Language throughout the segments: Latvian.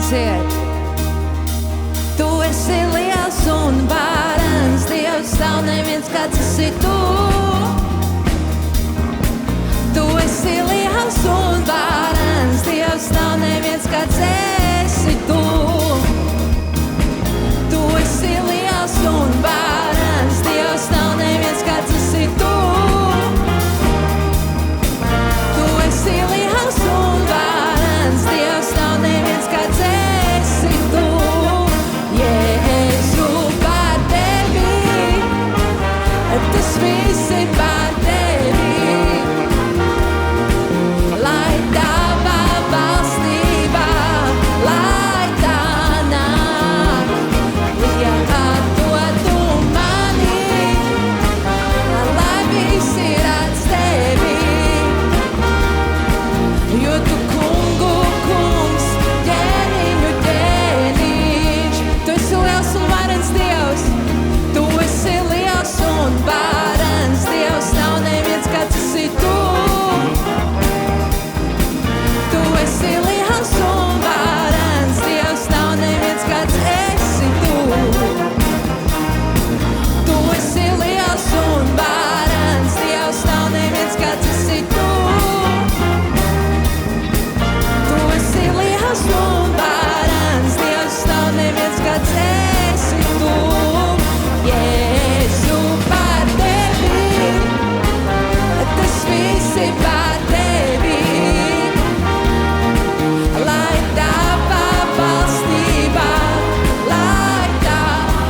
dzied. Tu esi liels un varens, Dievs, nav neviens kāds esi tu. Tu esi liels un varens, Dievs, nav neviens kāds esi tu. Tu esi liels un varens, Dievs, nav neviens kāds esi tu. Tu esi liels un varens, Dievs, nav neviens kāds esi tu. Jēzu, par tevi, tas viss ir par tevi. Lai tava valstība, lai tā nāk, lietot tu mani, lai visi redz tevi. Jo tu kungu kungs, ģēniņu ģēniņš, tu esi liels un varens Dievs, tu esi liels un varens Dievs, nav neviens kāds esi tu. Tu esi liels un varens Dievs, nav neviens kāds esi tu. Tu esi liels un varens Dievs, nav neviens kāds esi tu. Tu esi liels un varens Dievs, nav neviens kāds esi tu. Jēzu, par tevi, tas viss ir par tevi. Lai tava valstība, lai tā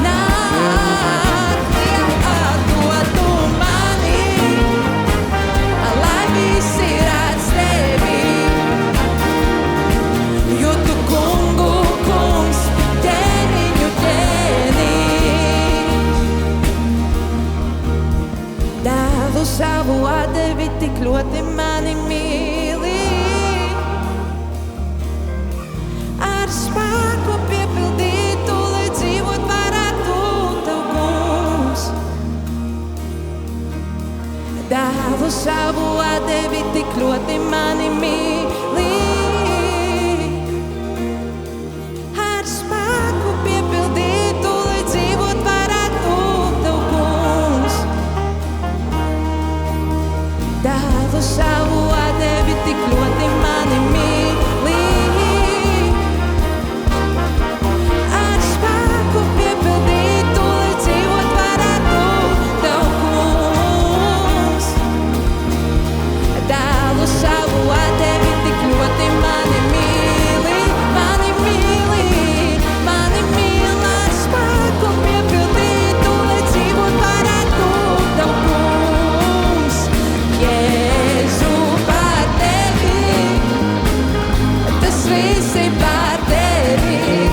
nāk, lietot tu mani, lai visi redz tevi. Jo tu kungu kungs, ģēniņu ģēniņš. Dēlu savu atdevi, tik ļoti mani mīli. Ar spēku piepildītu, lai dzīvot varētu tev, kungs. Dēlu savu atdevi, tik ļoti mani mīli. Ar spēku piepildītu, lai dzīvot varētu tev, kungs. Dēlu savu atdevi, tik ļoti mani mīli. Ar spēku piepildītu, lai dzīvot varētu tev, kungs. Dēlu savu atdevi, tik ļoti mani mīli, mani mīli, mani mīli. Ar spēku piepildītu, lai dzīvot varētu tev, kungs. Jēzu, par tevi, tas viss ir par tevi.